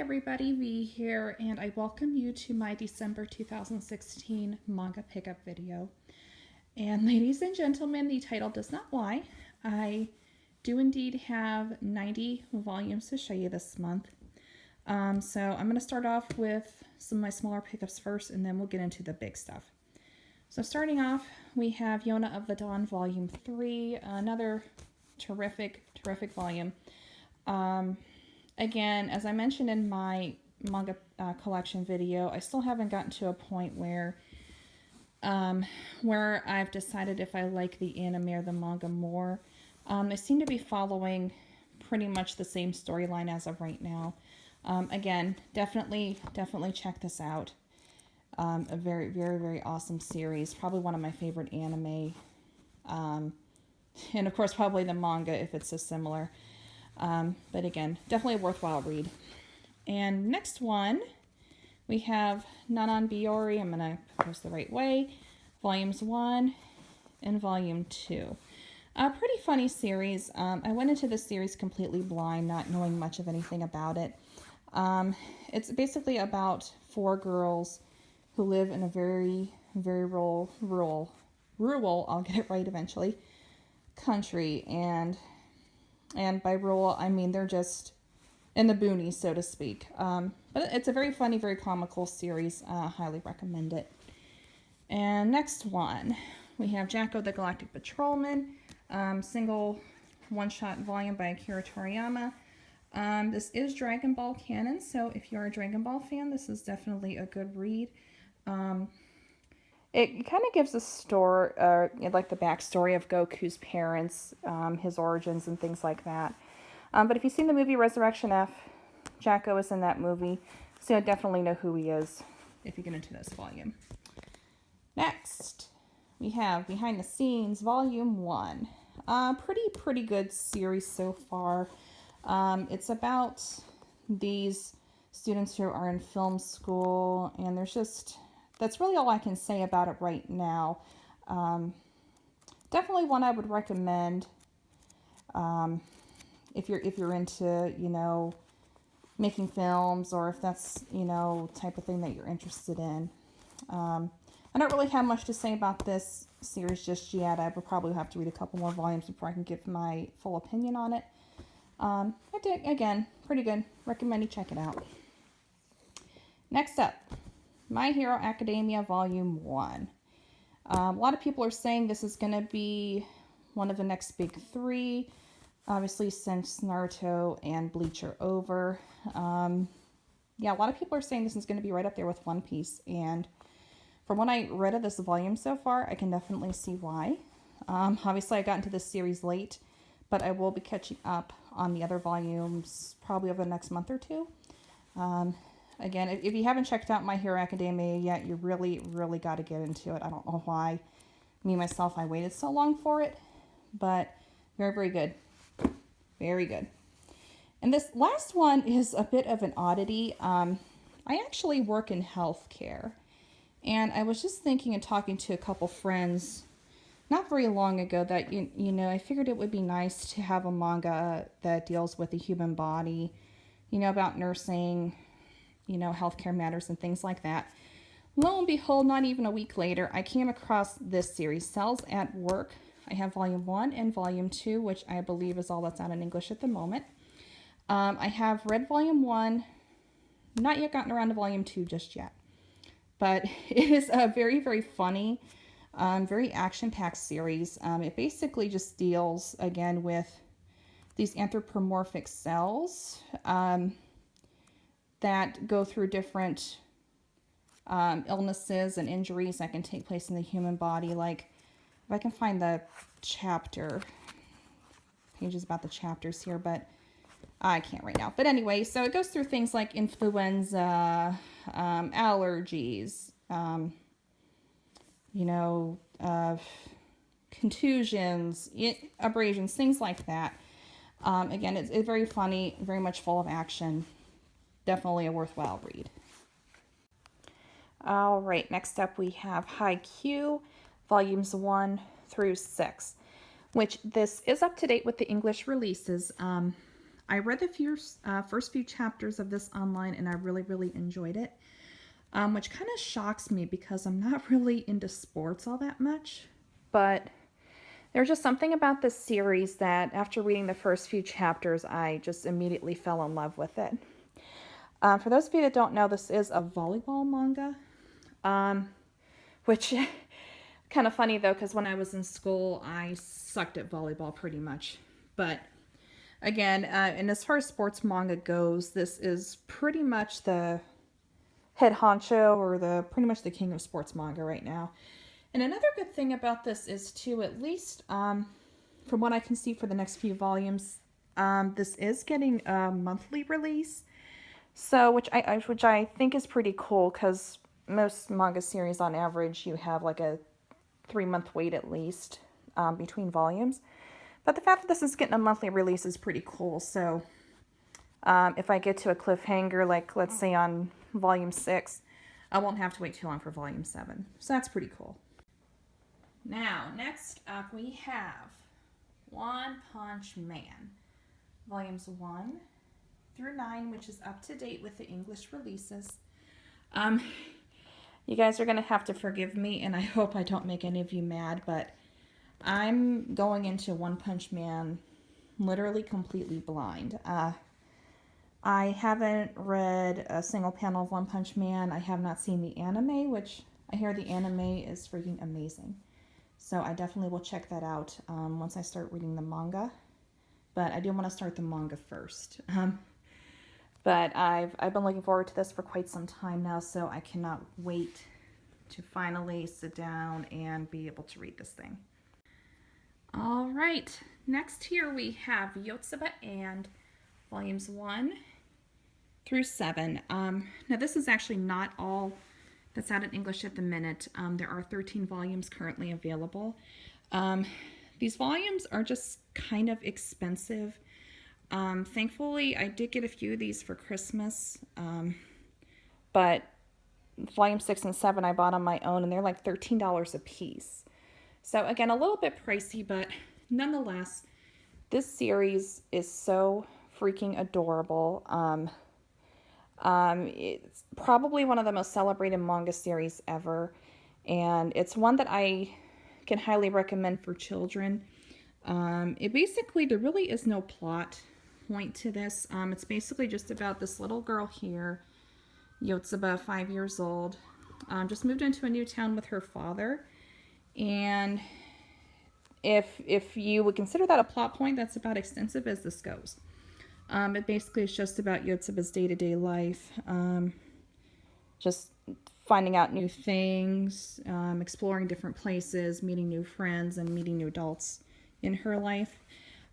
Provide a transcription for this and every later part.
everybody, V here, and I welcome you to my December 2016 manga pickup video. And ladies and gentlemen, the title does not lie. I do indeed have 90 volumes to show you this month. So I'm going to start off with some of my smaller pickups first, and then we'll get into the big stuff. So starting off, we have Yona of the Dawn Volume 3, another terrific volume. Again, as I mentioned in my manga collection video, I still haven't gotten to a point where I've decided if I like the anime or the manga more. They seem to be following pretty much the same storyline as of right now. Again, definitely check this out. A very awesome series. Probably one of my favorite anime. And of course, probably the manga if it's so similar. But again, definitely a worthwhile read. And next one, we have Nanan Biori. I'm going to post the right way. Volumes 1 and Volume 2. A pretty funny series. I went into this series completely blind, not knowing much of anything about it. It's basically about 4 girls who live in a very rural, I'll get it right eventually, country, and by rural, I mean they're just in the boonies, so to speak. But it's a very funny, very comical series. Highly recommend it. And next one, we have Jacko the Galactic Patrolman, single one-shot volume by Akira Toriyama. This is Dragon Ball canon, so if you're a Dragon Ball fan, this is definitely a good read. It kind of gives a story, like the backstory of Goku's parents, his origins and things like that. But if you've seen the movie Resurrection F, Jacko is in that movie, so you'll definitely know who he is if you get into this volume. Next, we have Behind the Scenes, Volume 1. Pretty good series so far. It's about these students who are in film school, and that's really all I can say about it right now. Definitely one I would recommend if you're into, making films, or if that's, type of thing that you're interested in. I don't really have much to say about this series just yet. I would probably have to read a couple more volumes before I can give my full opinion on it. Again, pretty good. Recommend you check it out. Next up, My Hero Academia Volume 1. A lot of people are saying this is going to be one of the next big 3. Obviously, since Naruto and Bleach are over. Yeah, a lot of people are saying this is going to be right up there with One Piece. And from what I read of this volume so far, I can definitely see why. Obviously, I got into this series late, but I will be catching up on the other volumes probably over the next month or two. Again, if you haven't checked out My Hero Academia yet, you really got to get into it. I don't know why myself, I waited so long for it, but very good. Very good. And this last one is a bit of an oddity. I actually work in healthcare, and I was just thinking and talking to a couple friends not very long ago that, I figured it would be nice to have a manga that deals with the human body, about nursing, healthcare matters and things like that. Lo and behold, not even a week later, I came across this series, Cells at Work. I have Volume 1 and Volume 2, which I believe is all that's out in English at the moment. I have read Volume 1, not yet gotten around to Volume 2 just yet. But it is a very funny, very action-packed series. It basically just deals, again, with these anthropomorphic cells that go through different illnesses and injuries that can take place in the human body. Like, if I can find the chapter, pages about the chapters here, but I can't right now. But anyway, so it goes through things like influenza, allergies, contusions, abrasions, things like that. Again, it's very funny, very much full of action. Definitely a worthwhile read. All right, next up we have Haikyuu, Volumes 1 through 6, which this is up to date with the English releases. I read the first few chapters of this online and I really enjoyed it, which kind of shocks me because I'm not really into sports all that much. But there's just something about this series that after reading the first few chapters, I just immediately fell in love with it. For those of you that don't know, this is a volleyball manga, which kind of funny though, because when I was in school, I sucked at volleyball pretty much. But again, and as far as sports manga goes, this is pretty much the head honcho or pretty much the king of sports manga right now. And another good thing about this is too, at least from what I can see for the next few volumes, this is getting a monthly release. So, which I think is pretty cool because most manga series on average you have like a 3-month wait at least between volumes. But the fact that this is getting a monthly release is pretty cool. So if I get to a cliffhanger, like let's say on volume 6, I won't have to wait too long for volume 7. So that's pretty cool. Now, next up we have One Punch Man, volumes 1 through 9, which is up to date with the English releases. You guys are going to have to forgive me, and I hope I don't make any of you mad, but I'm going into One Punch Man literally completely blind. I haven't read a single panel of One Punch Man. I have not seen the anime, which I hear the anime is freaking amazing. So I definitely will check that out once I start reading the manga. But I do want to start the manga first. But I've been looking forward to this for quite some time now, so I cannot wait to finally sit down and be able to read this thing. All right, next here we have Yotsuba and volumes 1 through 7. Now this is actually not all that's out in English at the minute. There are 13 volumes currently available. These volumes are just kind of expensive. Thankfully, I did get a few of these for Christmas, but volume 6 and 7 I bought on my own, and they're like $13 a piece. So again, a little bit pricey, but nonetheless, this series is so freaking adorable. It's probably one of the most celebrated manga series ever, and it's one that I can highly recommend for children. There really is no plot point to this. It's basically just about this little girl here, Yotsuba, 5 years old, just moved into a new town with her father, and if you would consider that a plot point, that's about extensive as this goes. It basically is just about Yotsuba's day-to-day life, just finding out new things, exploring different places, meeting new friends, and meeting new adults in her life.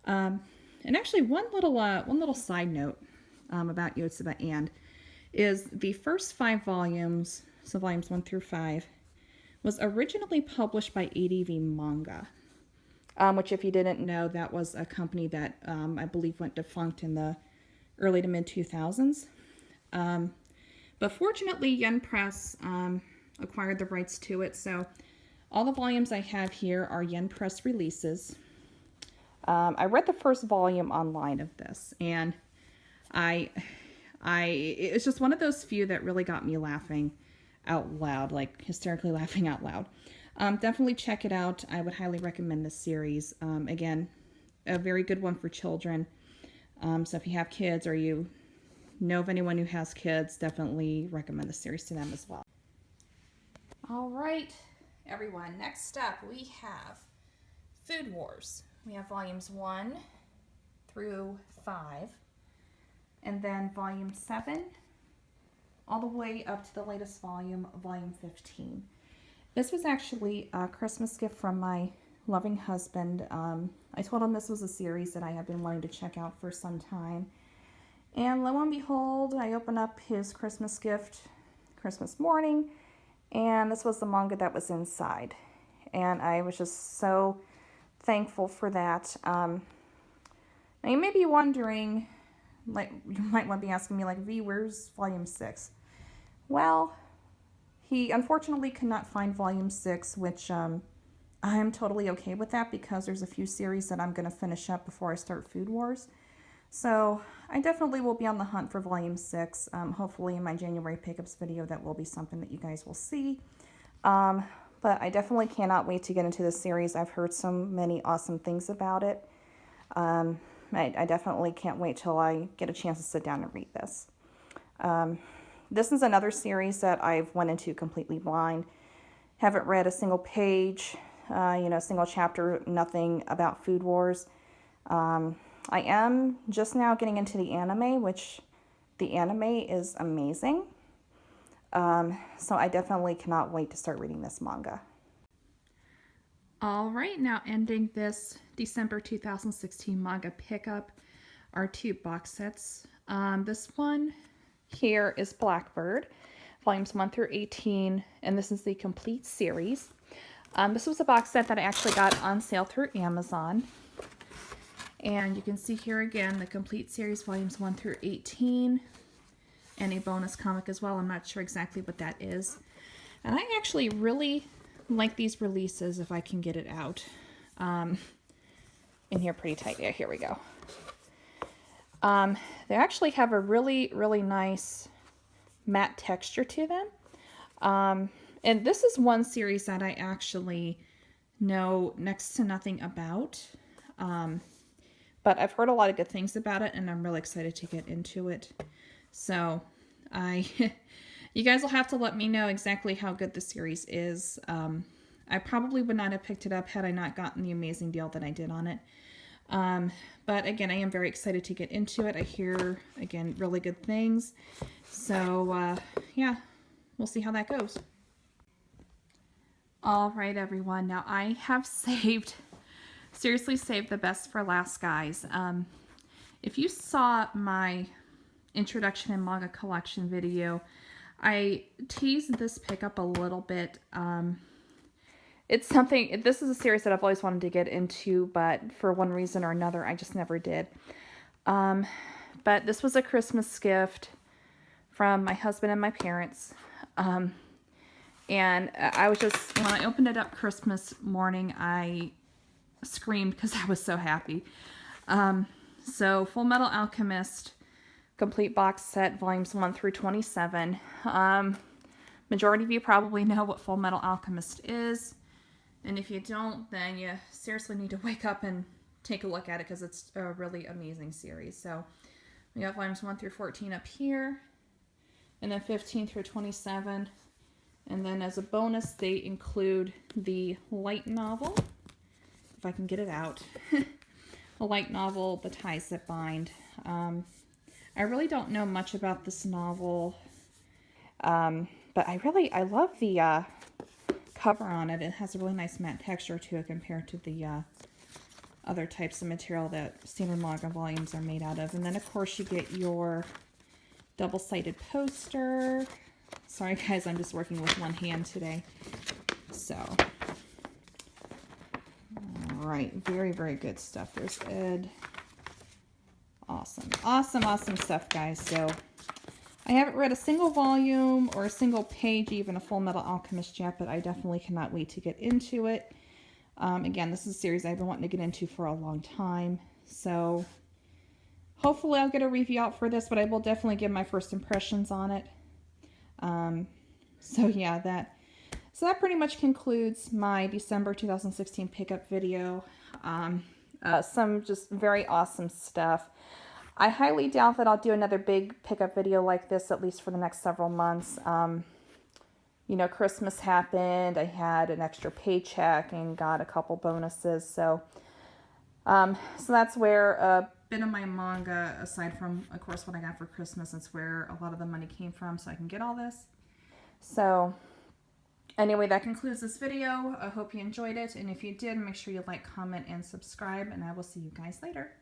And actually, one little side note about Yotsuba is the first 5 volumes, so volumes 1 through 5, was originally published by ADV Manga, which, if you didn't know, that was a company that I believe went defunct in the early to mid 2000s. But fortunately, Yen Press acquired the rights to it, so all the volumes I have here are Yen Press releases. I read the first volume online of this, and it's just one of those few that really got me laughing out loud, like hysterically laughing out loud. Definitely check it out. I would highly recommend this series. Again, a very good one for children. So if you have kids or you know of anyone who has kids, definitely recommend the series to them as well. All right, everyone. Next up, we have Food Wars. We have volumes 1 through 5, and then volume 7, all the way up to the latest volume, volume 15. This was actually a Christmas gift from my loving husband. I told him this was a series that I had been wanting to check out for some time. And lo and behold, I opened up his Christmas gift Christmas morning, and this was the manga that was inside. And I was just so thankful for that. Now you may be wondering, like, you might want to be asking me, like, V, where's volume 6? Well, he unfortunately could not find volume 6, which I'm totally okay with that because there's a few series that I'm going to finish up before I start Food Wars. So I definitely will be on the hunt for volume 6. Hopefully in my January pickups video that will be something that you guys will see. But I definitely cannot wait to get into this series. I've heard so many awesome things about it. I definitely can't wait till I get a chance to sit down and read this. This is another series that I've went into completely blind. Haven't read a single page, single chapter, nothing about Food Wars. I am just now getting into the anime, which the anime is amazing. So I definitely cannot wait to start reading this manga. All right, now ending this December 2016 manga pickup are 2 box sets. This one here is Blackbird, volumes 1 through 18, and this is the complete series. This was a box set that I actually got on sale through Amazon. And you can see here again the complete series, volumes 1 through 18, and a bonus comic as well. I'm not sure exactly what that is. And I actually really like these releases if I can get it out. In here pretty tight. Yeah, here we go. They actually have a really, really nice matte texture to them. And this is one series that I actually know next to nothing about. But I've heard a lot of good things about it, and I'm really excited to get into it. So, you guys will have to let me know exactly how good the series is. I probably would not have picked it up had I not gotten the amazing deal that I did on it. But again, I am very excited to get into it. I hear, again, really good things. So, yeah, we'll see how that goes. All right, everyone. Now, I have seriously saved the best for last, guys. If you saw my introduction and manga collection video, I teased this pickup a little bit. It's something, this is a series that I've always wanted to get into, but for one reason or another, I just never did. But this was a Christmas gift from my husband and my parents. And I was just, when I opened it up Christmas morning, I screamed because I was so happy. So Full Metal Alchemist complete box set, volumes 1 through 27. Majority of you probably know what Full Metal Alchemist is. And if you don't, then you seriously need to wake up and take a look at it because it's a really amazing series. So we got volumes 1 through 14 up here, and then 15 through 27. And then as a bonus, they include the light novel, if I can get it out. A light novel, The Ties That Bind. I really don't know much about this novel, but I love the cover on it. It has a really nice matte texture to it compared to the other types of material that standard manga volumes are made out of. And then, of course, you get your double-sided poster. Sorry, guys, I'm just working with one hand today. So, all right, very, very good stuff. There's Ed. Awesome, awesome, awesome stuff, guys. So, I haven't read a single volume or a single page, even a Full Metal Alchemist yet, but I definitely cannot wait to get into it. Again, this is a series I've been wanting to get into for a long time. So, hopefully I'll get a review out for this, but I will definitely give my first impressions on it. So yeah, that pretty much concludes my December 2016 pickup video. Some just very awesome stuff. I highly doubt that I'll do another big pickup video like this, at least for the next several months. You know, Christmas happened, I had an extra paycheck and got a couple bonuses, so that's where a bit of my manga, aside from, of course, what I got for Christmas, that's where a lot of the money came from, so I can get all this. So, anyway, that concludes this video. I hope you enjoyed it, and if you did, make sure you like, comment, and subscribe, and I will see you guys later.